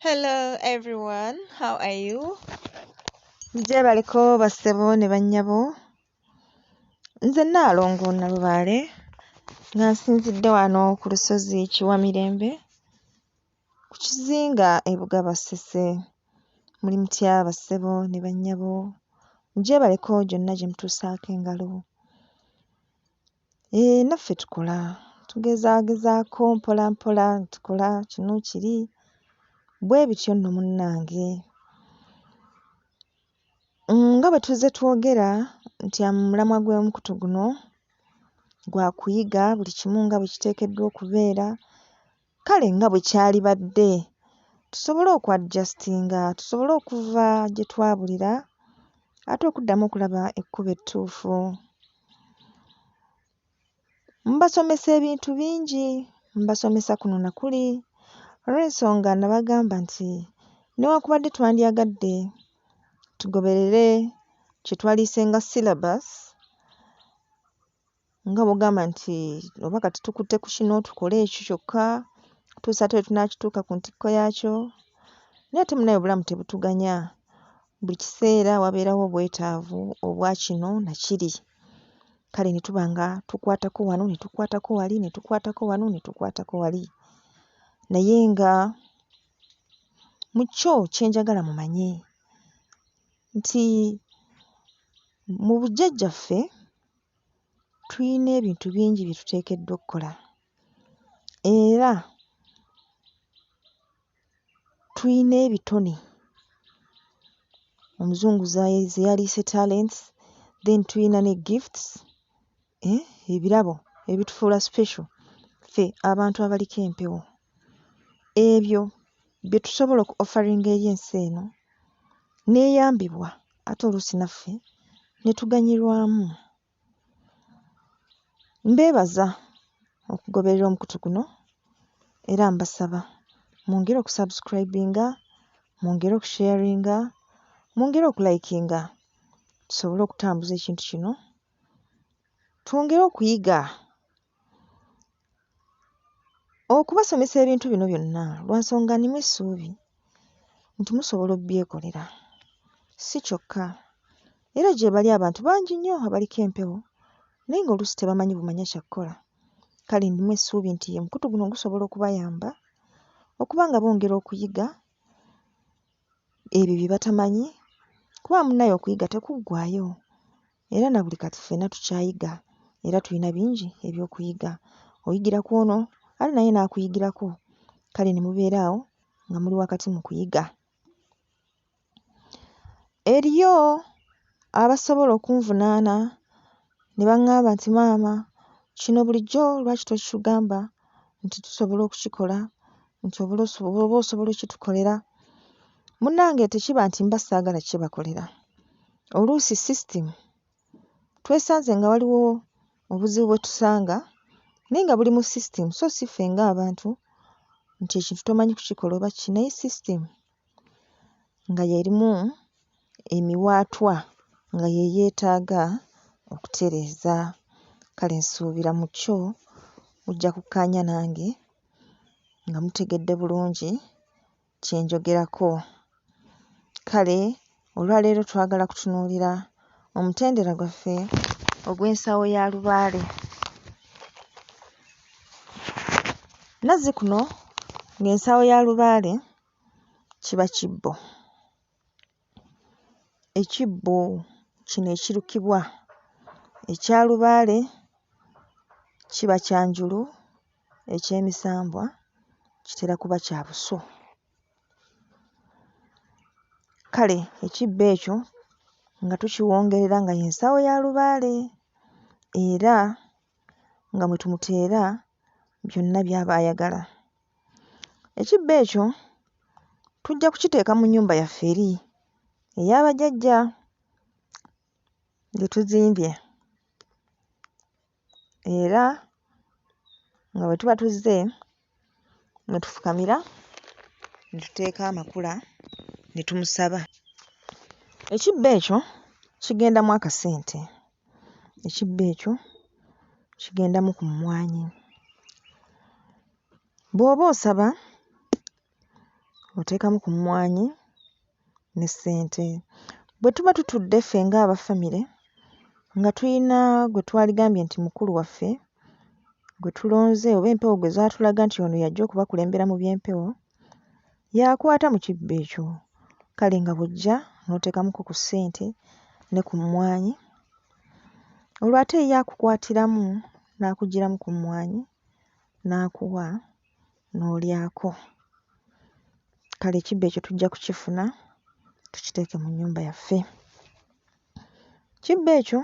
Hello everyone, how are you? Gye baliko bassebo ne bannyabo. Nze Nnaalongo Nalubaale nga nsinzidde wano ku lusozi Kiwamirembe ku kizinga e Bugabasese. Muli mutya bassebo ne bannyabo? Gye baliko gyonna gye mutuusaako engalo. Naffe tukola, tugezaagezaako mpola mpola, tukola kino kiri bwe bityo nno munnange. Nga bwe tuzze twogera nti omulamwa gw'omukutu guno gwa kuyiga buli kimu nga bwe kiteekeddwa okubeera, kale nga bwe kyalibadde tusobole okwadjustinga, tusobole okuva gye twabulira ate okuddamu okulaba ekkubo ettuufu. Mbasomesa ebintu bingi, mbasomesa kuno na kuli olw'ensonga nabagamba nti newankubadde twandyagadde tugoberere kye twaliise nga syllabus, nga bw'ogamba nti oba kati tukutte ku kino tukole ekyo kyokka kutuusa ate lwe tunaakituuka ku ntikko yaakyo, naye ate munnaye obulamu tebutuganya. Buli kiseera wabeerawo obwetaavu obwa kino na kiri. Kale ne tuba nga tukwatako wano ne tukwatako wali ne tukwatako wano ne tukwatako wali. Naye nga mu kyo kye njagala mumanye nti mu bujjajjaffe tuyina ebintu bingi bye tuteekeddwa okkola era tuyina ebitone Omuzungu ze yaliise talents, then tuyina ne gifts, ebirabo ebitufuula special ffe abantu abaliko empewo. Ebyo bye tusobola oku-offeringa eri ensi eno n'eyambibwa ate oluusi naffe ne tuganyulwamu. Mbeebaza okugoberera omukutu guno era mbasaba mwongere okusubscribinga, mwongere okusharinga, mwongere okulikinga tusobole okutambuza ekintu kino, twongere okuyiga. Okubasomesa ebintu bino byonna lwa nsonga nnimu essuubi nti musobola obbyekolera. Si kyokka era gye bali abantu bangi nnyo abaliko empewo naye ng'oluusi tebamanyi bumanya kya kkola. Kale nnimu essuubi nti omukutu guno gusobola okubayamba okuba nga bongera okuyiga ebyo bye batamanyi, kuba munnaye okuyiga tekuggwaayo era na buli kati ffenna tukyayiga era tulina bingi eby'okuyiga. Oyigira ku ono ate naye n'akuyigirako, kale ne mubeera awo nga muli wakati mu kuyiga. Eriyo abasobola okunvunaana ne baŋŋamba nti maama kino bulijjo lwaki tokitugamba nti tusobola okukikola, nti oba osobola okkitukolera. Munnange tekiba nti mba ssaagala kyebakolera, oluusi system twesanze nga waliwo obuzibu bwe tusanga naye nga buli mu system so si ffe ng'abantu nti ekintu tomanyi kukikola oba ki, naye system nga y'erimu emiwaatwa nga ye yeetaaga okutereeza. Kale nsuubira mu kyo mujja kukkaanya nange nga mutegedde bulungi kye njogerako. Kale olwaleero twagala kutunuulira omutendera gwaffe ogw'ensawo ya Lubaale. Nazzikuno ng'ensawo ya Lubaale kiba kibbo. Ekibbo kino ekirukibwa ekya Lubaale kiba kyanjulu, eky'emisambwa kitera kuba kya buso. Kale ekibbo ekyo nga tukiwongerera nga y'ensawo ya Lubaale era nga mwe tumuteera byonna by'aba ayagala. Ekibbo ekyo tujja kukiteeka mu nnyumba yaffe eri ey'abajjajja gye tuzimbye era nga bwe tuba tuzze ne tufukamira ne tuteeka amakula ne tumusaba. Ekibbo ekyo kigendamu akasente, ekibbo ekyo kigendamu ku mmwanyi. Bw'oba osaba oteekamu ku mmwanyi ne ssente. Bwe tuba tutudde ffe ng'abafamire nga tuyina gwe twaligambye nti mukulu waffe gwe tulonze oba empewo gwe zaatulaga nti ono y'ajja okubakulembera mu by'empewo, y'akwata mu kibbo ekyo. Kale nga bw'ojja n'oteekamuko ku ssente ne ku mmwanyi, olwo ate ye akukwatiramu n'akuggyiramu ku mmwanyi n'akuwa n'olyako. Kale ekibbo ekyo tujja kukifuna tukiteeke mu nnyumba yaffe. Ekibbo ekyo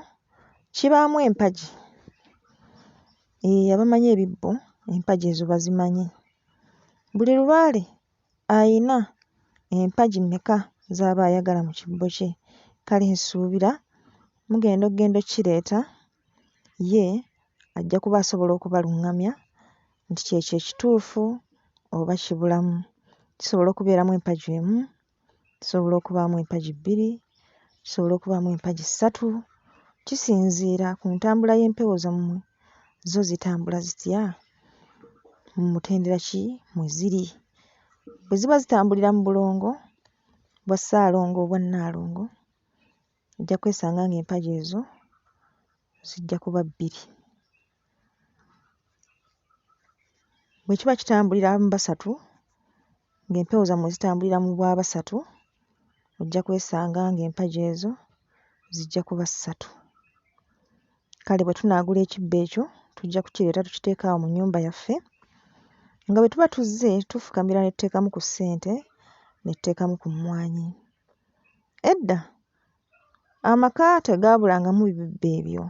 kibaamu empagi. Abamanyi ebibbo empagi ezo bazimanyi. Buli lubaale ayina empagi mmeka z'aba ayagala mu kibbo kye. Kale nsuubira mugenda okkireeta ye ajja kuba asobola okubaluŋŋamya nti kyekyo ekituufu oba kibulamu. Kisobola okubeeramu empagi emu, kisobola okubaamu empagi bbiri, kisobola okubaamu empagi ssatu, kisinziira ku ntambula y'empewo zammwe zo zitambula zitya, mu mutendera ki mwe ziri. Bwe ziba zitambulira mu bulongo bwa Ssaalongo obwa Nnaalongo, ojja kwesanga ng'empagi ezo zijja kuba bbiri. Bwe kiba kitambulira mu basatu, ng'empewo zammwe zitambulira mu bwa basatu, ojja kwesanga ng'empagi ezo zijja kuba ssatu. Kale bwe tunaagula ekibbo ekyo tujja kukireeta tukiteeke awo mu nnyumba yaffe, nga bwe tuba tuzze tufukamira ne tuteekamu ku ssente ne tuteekamu ku mmwanyi. Edda amaka tegaabulangamu bibbo ebyo,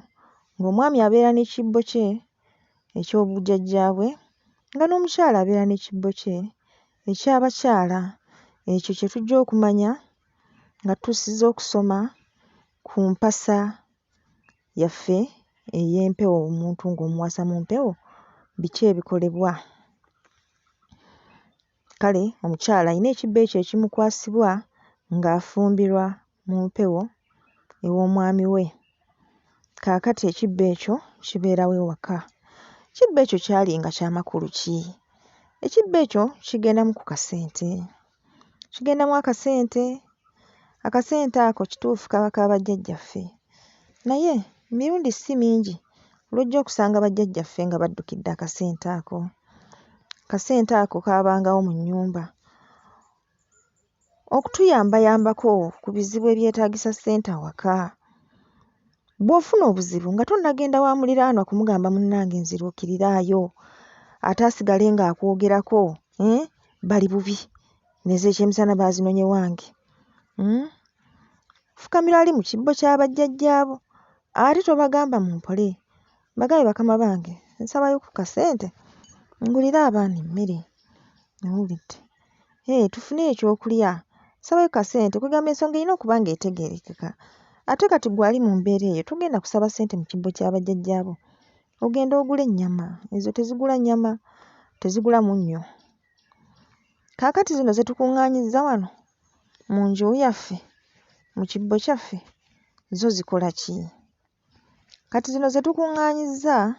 ng'omwami abeera n'ekibbo kye eky'obujjajjaabwe, nga n'omukyala abeera n'ekibbo kye eky'abakyala. Ekyo kye tujja okumanya nga tutuusizza okusoma ku mpasa yaffe ey'empewo. Omuntu ng'omuwasa mu mpewo biki ebikolebwa. Kale omukyala alina ekibbo ekyo ekimukwasibwa ng'afumbirwa mu mpewo ew'omwami we. Kaakati ekibbo ekyo kibeerawo ewaka. Ekibbo ekyo kyalinga kya makulu ki? Ekibbo ekyo kigendamu ku kasente. Kigendamu akasente. Akasente ako kituufu kaba ka bajjajjaffe, naye emirundi si mingi lw'ojja okusanga bajjajjaffe nga baddukidde akasente ako. Akasente ako kaabangawo mu nnyumba okutuyambayambako ku bizibu ebyetaagisa ssente awaka. Bw'ofuna obuzibu nga tonnagenda wa muliraanwa kumugamba munnange nziruukiriraayo, ate asigale ng'akwogerako, bali bubi, nezo ekyemisana baazinonye wange. Fukamira ali mu kibbo kya bajjajjaabo ate tobagamba mumpole. Bagambe bakama bange nsabayo ku kasente ngulire abaana emmere. Owulidde? Tufune ekyokulya. Nsabayo kasente kwegamba ensonga erina okuba ng'etegeerekeka. Ate kati ggwe ali mu mbeera eyo togenda kusaba ssente mu kibbo kya bajjajjaabo. Ogenda ogula ennyama. Ezo tezigula nnyama, tezigula munnyo. Kaakati zino ze tukuŋŋaanyizza wano mu nju yaffe, mu kibbo kyaffe, zo zikola ki? Kati zino ze tukuŋŋaanyizza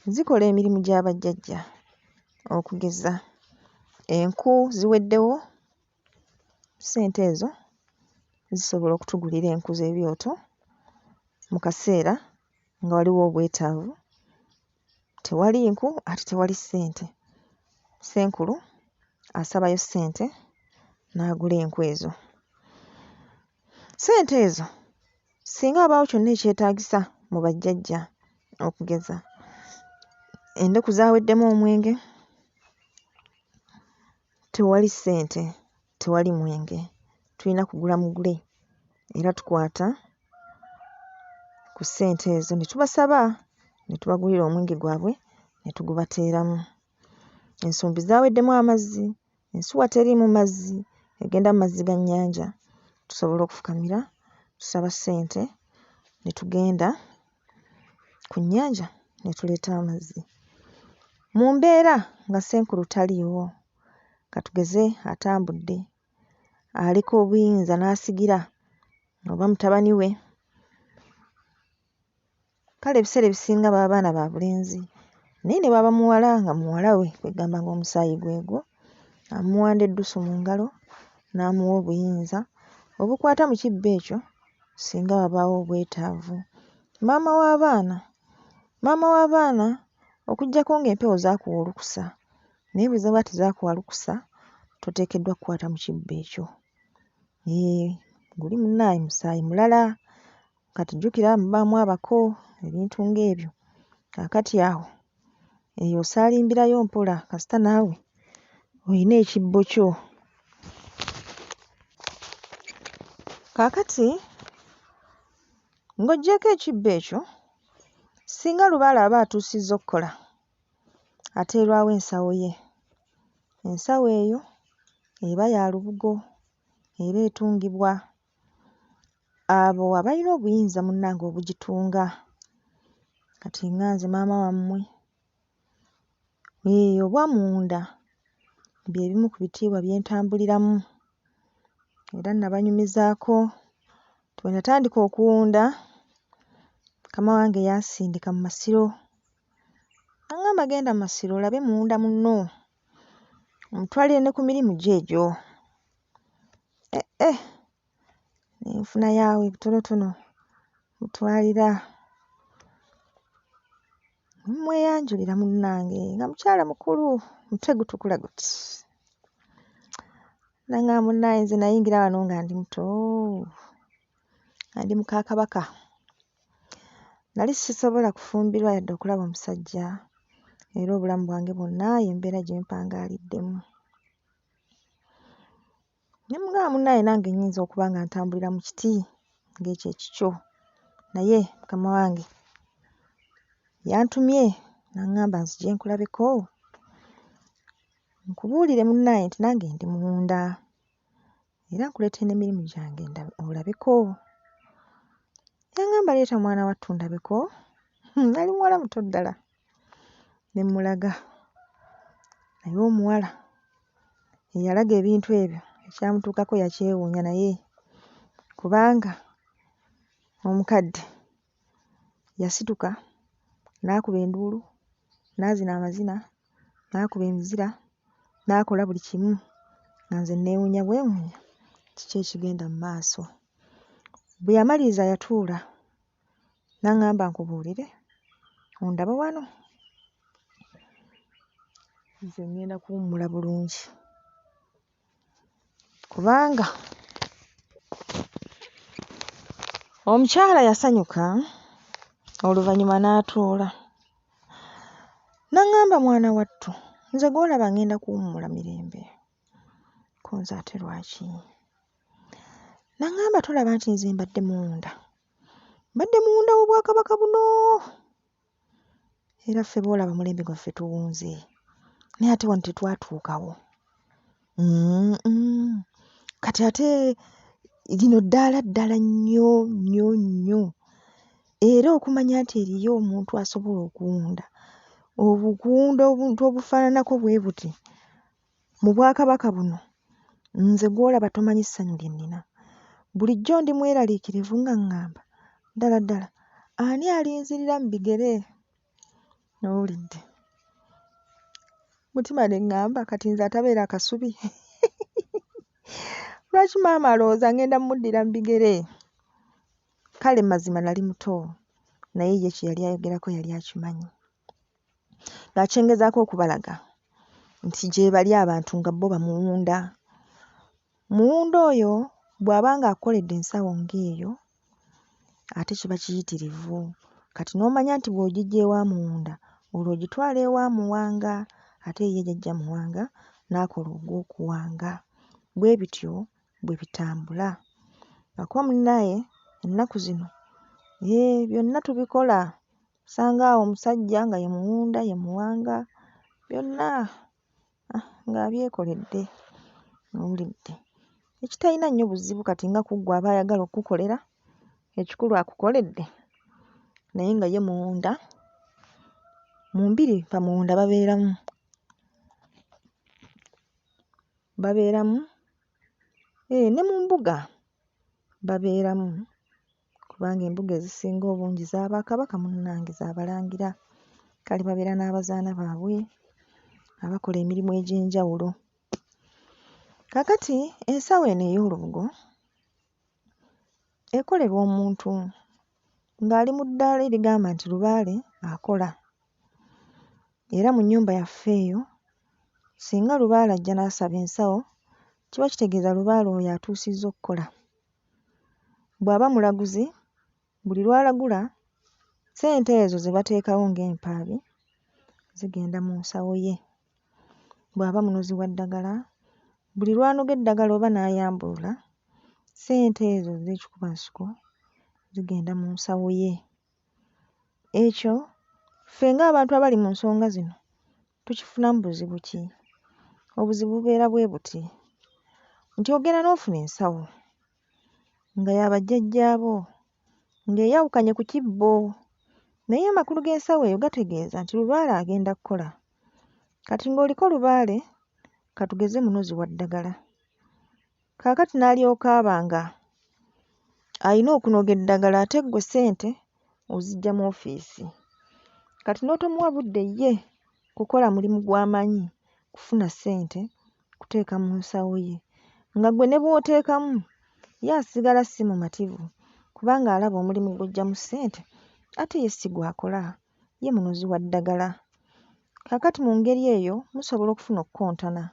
zikola emirimu gya bajjajja. Okugeza enku ziweddewo, ssente ezo zisobola okutugulira enku z'ebyoto mu kaseera nga waliwo obwetaavu. Tewali nku ate tewali ssente. Ssenkulu asabayo ssente n'agula enku ezo. Ssente ezo singa wabaawo kyonna ekyetaagisa mu bajjajja, okugeza endeku zaaweddemu omwenge, tewali ssente, tewali mwenge. Tulina kugula mugule era tukwata ku ssente ezo ne tubasaba ne tubagulira omwenge gwabwe ne tugubateeramu. Ensumbi zaaweddemu amazzi, ensuwa teriimu mazzi, egenda mu mazzi ga nnyanja. Tusobola okufukamira tusaba ssente ne tugenda ku nnyanja ne tuleeta amazzi. Mu mbeera nga ssenkulu taliiwo, katugeze atambudde aliko obuyinza n'asigira oba mutabani we, kale ebiseera ebisinga baba baana ba bulenzi, naye ne baba muwala nga muwala we kwegamba ng'omusaayi gwegwo, amuwanda eddusu mu ngalo n'amuwa obuyinza obukwata mu kibbo ekyo singa wabaawo obwetaavu. Maama w'abaana okuggyako ng'empewo zaakuwa olukusa, naye bwe ziba tezaakuwa lukusa toteekeddwa kukwata mu kibbo ekyo. Guli munnaaye musaayi mulala. Kati jjukira mubaamu abako ebintu ng'ebyo. Kaakati awo eyo osaalimbirayo mpola kasita naawe olina ekibbo kyo. Kaakati ng'oggyeko ekibbo ekyo, singa Lubaale aba atuusizza okkola ateerwawo ensawo ye. Ensawo eyo eba ya lubugo era etungibwa abo abalina obuyinza munnange obugitunga. Kati nga nze maama wammwe obwamunda bye bimu ku bitiibwa bye ntambuliramu era nabanyumizaako. Bwe natandika okuwunda mukama wange yansindika mu masiro n'aŋŋamba genda mu masiro olabe muwunda munno omutwalire ne ku mirimu gye egyo. Ne nfunayo butonotono mutwalira ne mmweyanjulira munnange nga mukyala mukulu mutwe gutukula guti. N'aŋŋamba munnange nze nayingira wano nga ndi muto, nga ndi muka Kabaka. Nali sisobola kufumbirwa yadde okulaba omusajja era obulamu bwange bwonna y'embeera gye mpangaaliddemu. Ne mugamba munnange nange nnyinza okuba nga ntambulira mu kiti ng'ekyo ekikyo, naye mukama wange yantumye n'aŋŋamba nzije nkulabeko nkubuulire munnange nti nange ndi muwunda era nkuleetera n'emirimu gyange olabeko. Yaŋŋamba leeta mwana wattu ndabeko. Nali muwala muto ddala. Ne mmulaga naye omuwala eyalaga ebintu ebyo ekyamutuukako yakyewuunya naye kubanga omukadde yasituka n'akuba enduulu, n'azina amazina, n'akuba emizira, n'akola buli kimu nga nze neewuunya bwewuunya kiki ekigenda mu maaso. Bwe yamaliriza yatuula n'aŋŋamba nkubuulire, ondaba wano nze ŋŋenda kuwummula bulungi kubanga omukyala yasanyuka oluvannyuma n'atuula. N'aŋŋamba mwana wattu nze gw'olaba ŋŋenda kuwummula mirembe, ko nze ate lwaki? N'aŋŋamba tolaba nti nze mbadde muwunda w'Obwakabaka buno era ffe b'olaba mulembe gwaffe tuwunze naye ate wano tetwatuukawo. Kati ate lino ddaala nnyo nnyo nnyo era okumanya nti eriyo omuntu asobola okuwunda obuntu obufaananako bwe buti mu Bwakabaka buno, nze gw'olaba tomanyi ssanyu lye nnina. Bulijjo ndi mweraliikirivu nga ŋŋamba ddala ddala ani alinzirira mu bigere? Owulidde? Mutima ne ŋŋamba kati nze atabeera akasubi lwaki maama alowooza ŋŋenda mmuddira mu bigere? Kale mazima nali muto naye ye kye yali ayogerako yali akimanyi. Nga kye ngezaako okubalaga nti gye bali abantu nga bo bamuwunda. Muwunda oyo bw'aba ng'akoledde ensawo ng'eyo ate kiba kiyitirivu. Kati n'omanya nti bw'ogiggya ewa muwunda olwo ogitwala ewa muwanga ate ye gy'ajja muwanga n'akola ogw'okuwanga. Bwe bityo bwe bitambula. Lwako munnaaye ennaku zino byonna tubikola. Osanga awo omusajja nga ye muwunda ye muwanga byonna ng'abyekoledde. Owulidde? Ekitalina nnyo buzibu kati nga ku ggwe aba ayagala okukukolera, ekikulu akukoledde naye nga ye muwunda. Mu mbiri bamuwunda babeeramu ne mu mbuga babeeramu kubanga embuga ezisinga obungi za Bakabaka munnange za Balangira. Kale babeera n'abazaana baabwe abakola emirimu egy'enjawulo. Kaakati ensawo eno ey'olubugo ekolerwa omuntu ng'ali mu ddaala erigamba nti Lubaale akola. Era mu nnyumba yaffe eyo singa Lubaale ajja n'asaba ensawo kiba kitegeeza Lubaale oyo atuusizza okkola. Bw'aba mulaguzi buli lw'alagula ssente ezo ze bateekawo ng'empaabi zigenda mu nsawo ye. Bw'aba munozi wa ddagala buli lw'anoga eddagala oba n'ayambulula ssente ezo ez'ekikubansiko zigenda mu nsawo ye. Ekyo ffe ng'abantu abali mu nsonga zino tukifunamu buzibu ki? Obuzibu bubeera bwe buti nti ogenda n'ofuna ensawo nga ya bajjajjaabo ng'eyawukanye ku kibbo naye amakulu g'ensawo eyo gategeeza nti Lubaale agenda kkola. Kati ng'oliko Lubaale katugeze munozi wa ddagala kaakati n'alyoka aba nga ayina okunoga eddagala ate ggwe ssente oziggya mu ofiisi. Kati n'otomuwa budde ye kukola mulimu gw'amanyi kufuna ssente kuteeka mu nsawo ye nga ggwe ne bw'oteekamu ye asigala si mumativu kubanga alaba omulimu guggyamu ssente ate ye si gw'akola, ye munozi wa ddagala. Kaakati mu ngeri eyo musobola okufuna okukontana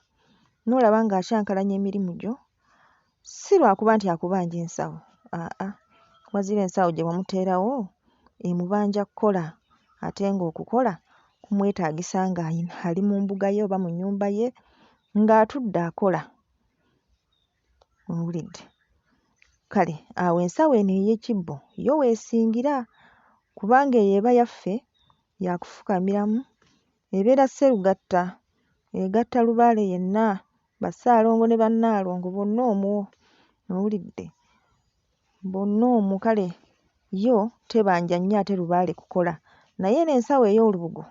n'olaba ng'akyankalanya emirimu gyo si lwakuba nti akubanja ensawo, wazira ensawo gye wamuteerawo emubanja kkola ate ng'okukola kumwetaagisa ng'ali mu mbuga ye oba mu nnyumba ye ng'atudde akola. Owulidde? Kale awo ensawo eno ey'ekibbo yo weesingira kubanga eyo eba yaffe yakufukamiramu, ebeera sserugatta egatta Lubaale yenna, Bassaalongo ne Bannaalongo bonna omwo. Owulidde? Bonna omwo kale yo tebanja nnyo ate Lubaale kukola naye n'ensawo ey'olubugo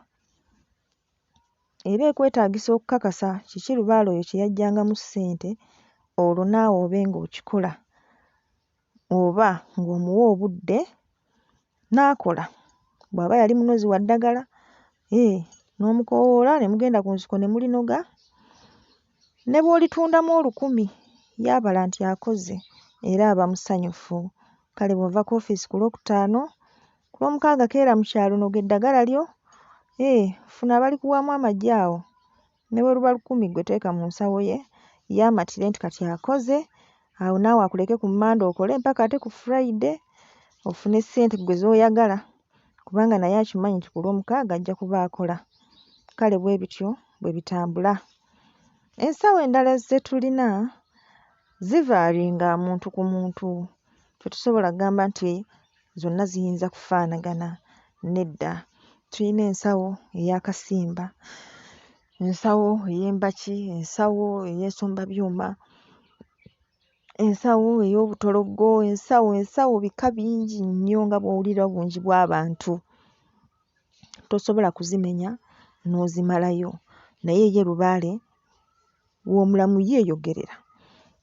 eba ekwetaagisa okukakasa kiki Lubaale oyo kye yaggyangamu ssente olwo naawe obe ng'okikola oba ng'omuwa obudde n'akola. Bw'aba yali munozi wa ddagala n'omukoowoola ne mugenda ku nsiko ne mulinoga ne bw'olitundamu 1000 y'abala nti akoze era aba musanyufu. Kale bw'ova ku ofiisi ku Lwokutaano ku Lwomukaaga keera mu kyalo noga eddagala lyo funa abalikuwaamu amagye awo ne bwe luba 1000 ggwe teeka mu nsawo ye ye amatire nti kati akoze awo naawe akuleke ku Mmande okole mpaka ate ku Friday ofune ssente ggwe z'oyagala kubanga naye akimanyi nti ku Lwomukaaga ajja kuba akola. Kale bwe bityo bwe bitambula. Ensawo endala ze tulina zivaaringa muntu ku muntu, tetusobola kugamba nti zonna ziyinza kufaanagana, nedda. Tuyina ensawo ey'akasimba, ensawo ey'embaki, ensawo ey'ensombabyuma, ensawo ey'obutologgo, ensawo bika bingi nnyo nga bw'owulira obungi bw'abantu. Tosobola kuzimenya n'ozimalayo naye ye Lubaale w'omulamu yeeyogerera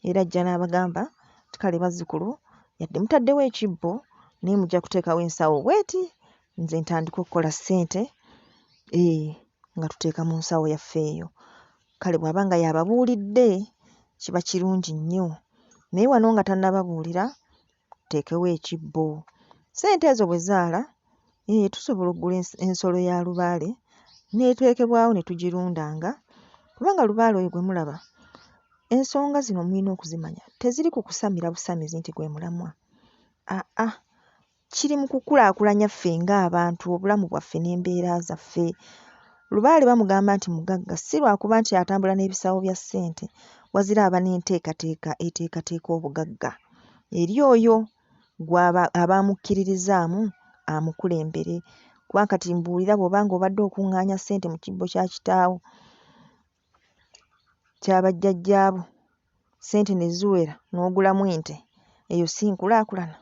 era ajja n'abagamba nti kale bazzukulu yadde mutaddewo ekibbo naye mujja kuteekawo ensawo bw'eti nze ntandika okukola ssente nga tuteeka mu nsawo yaffe eyo. Kale bw'aba nga y'ababuulidde kiba kirungi nnyo naye wano nga tannababuulira tuteekewo ekibbo. Ssente ezo bwe zaala tusobola okugula ensolo ya Lubaale n'eteekebwawo ne tugirundanga kubanga Lubaale oyo gwe mulaba ensonga zino mulina okuzimanya teziri ku kusamira busamizi nti gwe mulamwa. Kiri mu kukulaakulanya ffe ng'abantu, obulamu bwaffe n'embeera zaffe. Lubaale bamugamba nti mugagga si lwakuba nti atambula n'ebisawo bya ssente wazira aba n'enteekateeka eteekateeka obugagga eri oyo gw'aba amukkiririzaamu amukulembere. Kuba kati mbuulira bw'obanga obadde okuŋŋaanya ssente mu kibbo kya kitaawo kya bajjajjaabo ssente ne ziwera n'ogulamu ente, eyo si nkulaakulana?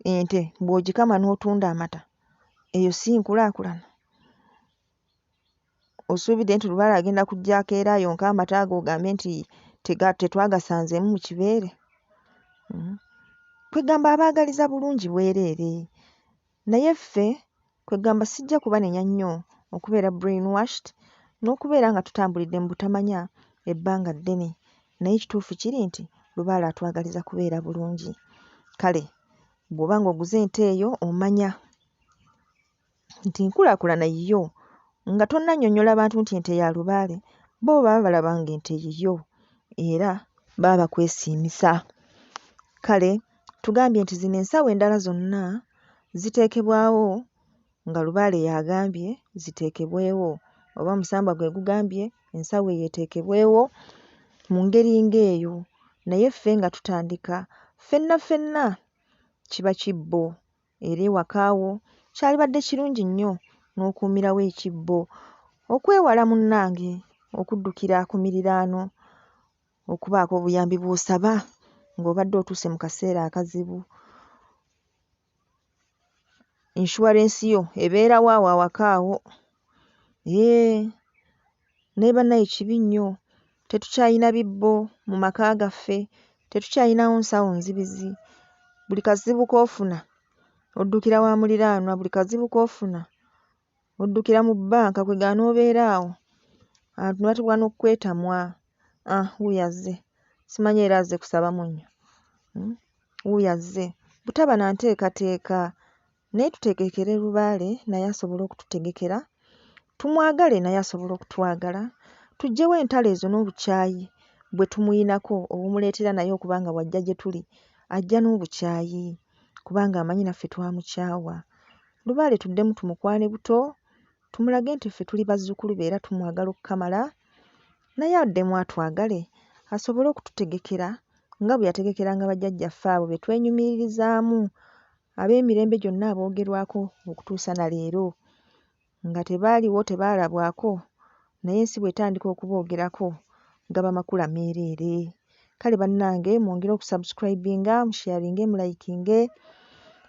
Ente bw'ogikama n'otunda amata, eyo si nkulaakulana? Osuubidde nti Lubaale agenda kuggyako era ayonke amata ago ogambe nti tetwagasanzeemu mu kibeere? Kwegamba abaagaliza bulungi bwereere naye ffe kwegamba sijja kubanenya nnyo okubeera brainwashed n'okubeera nga tutambulidde mu butamanya ebbanga ddene naye kituufu kiri nti Lubaale atwagaliza kubeera bulungi. Kale bw'oba ng'oguze ente eyo omanya nti nkulaakulana yiyo nga tonnannyonnyola bantu nti ente ya Lubaale, bo baba balaba ng'ente yiyo era baba bakwesiimisa. Kale tugambye nti zino ensawo endala zonna ziteekebwawo nga Lubaale y'agambye ziteekebwewo oba Musambwa gwe gugambye ensawo eyo eteekebwewo mu ngeri ng'eyo. Naye ffe nga tutandika ffenna kiba kibbo era ewaka awo kyalibadde kirungi nnyo n'okuumirawo ekibbo okwewala munnange okuddukira ku miriraano okubaako obuyambi bw'osaba ng'obadde otuuse mu kaseera akazibu. Inshuwarensi yo ebeerawo awo awaka awo. Naye bannaye kibi nnyo tetukyayina bibbo mu maka gaffe, tetukyayinawo nsawo nzibizi. Buli kazibu k'ofuna oddukira wa muliraanwa, buli kazibu k'ofuna oddukira mu bbanka kwegaana obeera awo. Abantu ne batandika n'okkwetamwa, wuuyo azze, simanyi era azze kusaba munnyo, wuuyo azze. Butaba na nteekateeka. Naye tutegekere Lubaale naye asobole okututegekera, tumwagale naye asobole okutwagala, tuggyewo entalo ezo n'obukyayi bwe tumuyinako obumuleetera naye okuba nga wajja gye tuli ajja n'obukyayi kubanga amanyi naffe twamukyawa. Lubaale tuddemu tumukwane buto, tumulage nti ffe tuli bazzukulu be era tumwagala okukamala, naye addemu atwagale asobole okututegekera nga bwe yategekeranga bajjajjaffe abo be twenyumiririzaamu ab'emirembe gyonna aboogerwako okutuusa na leero nga tebaaliwo tebaalabwako naye ensi bw'etandika okuboogerako gaba makula meereere. Kale bannange mwongere okusubscribinga, musharinge, mulayikinge.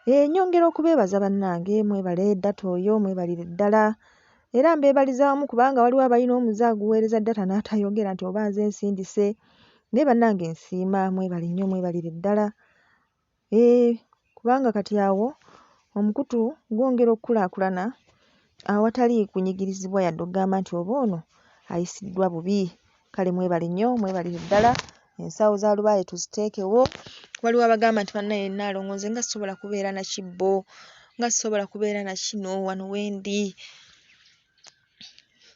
Nnyongera okubeebaza bannange, mwebale data oyo mwebalire ddala era mbeebaliza wamu kubanga waliwo abalina omuze aguweereza data n'atayogera nti oba nze nsindise. Naye bannange nsiima, mwebale nnyo mwebalire ddala. Kubanga kati awo omukutu gwongera okukulaakulana awatali kunyigirizibwa yadde okugamba nti oba ono ayisiddwa bubi. Kale mwebale nnyo mwebalire ddala. Ensawo za Lubaale tuziteekewo. Waliwo abagamba nti bannaye Naalongo nga sisobola kubeera na kibbo, nga sisobola kubeera na kino wano wendi.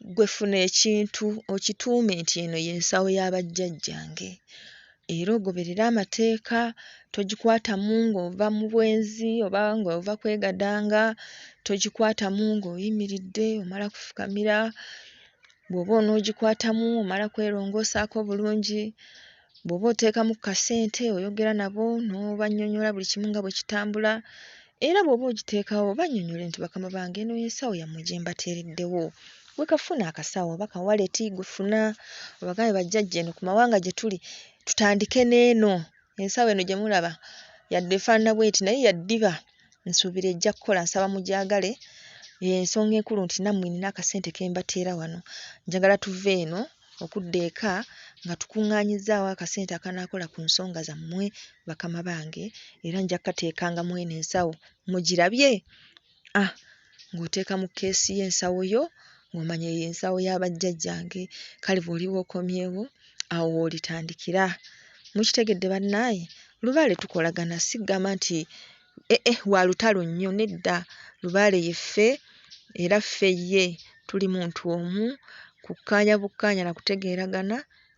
Ggwe funa ekintu okituume nti eno y'ensawo ya bajjajjange era ogoberere amateeka, togikwatamu ng'ova mu bwenzi oba ng'ova kwegadanga, togikwatamu ng'oyimiridde omala kufukamira. Bw'oba onoogikwatamu omala kwerongoosaako bulungi. Bw'oba oteekamu kasente oyogera nabo n'obannyonnyola buli kimu nga bwe kitambula era bw'oba ogiteekawo bannyonnyole nti bakama bange eno y'ensawo yammwe gye mbateereddewo. Gwe kafuna akasawo oba kawaleti gwe funa obagambe bajjajja eno ku mawanga gye tuli tutandike n'eno. Ensawo eno gye mulaba yadde efaanana bw'eti naye yaddiba nsuubira ejja kukola, nsaba mugyagale. Ensonga enkulu nti nammwe nina akasente ke mbateera wano, njagala tuve eno okudda eka nga tukuŋŋaanyizzaawo akasente akanaakola ku nsonga zammwe bakama bange era nja kkateekanga mu eno ensawo. Mugirabye? Ng'oteeka mu keesi y'ensawo yo ng'omanya eyo ensawo ya bajjajjange. Kale bw'oliba okomyewo awo w'olitandikira. Mukitegedde bannaaye? Lubaale tukolagana, si ggamba nti wa lutalo nnyo, nedda. Lubaale ye ffe era ffe ye, tuli muntu omu, kukkaanya bukkaanya na kutegeeragana,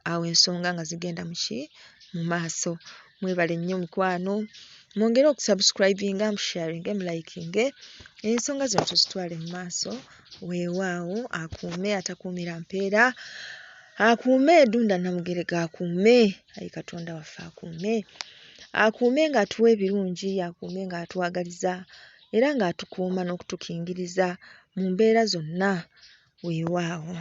awo ensonga nga zigenda mu maaso. Mwebale nnyo mikwano, mwongere okusubscribinga, musharinge, mulayikinge. Ensonga zino tuzitwale mu maaso. Weewaawo akuume atakuumira mpeera, akuume Ddunda Namugereka, akuume Ayi Katonda waffe, akuume ng'atuwa ebirungi, akuume ng'atwagaliza era ng'atukuuma n'okutukingiriza mu mbeera zonna. Weewaawo.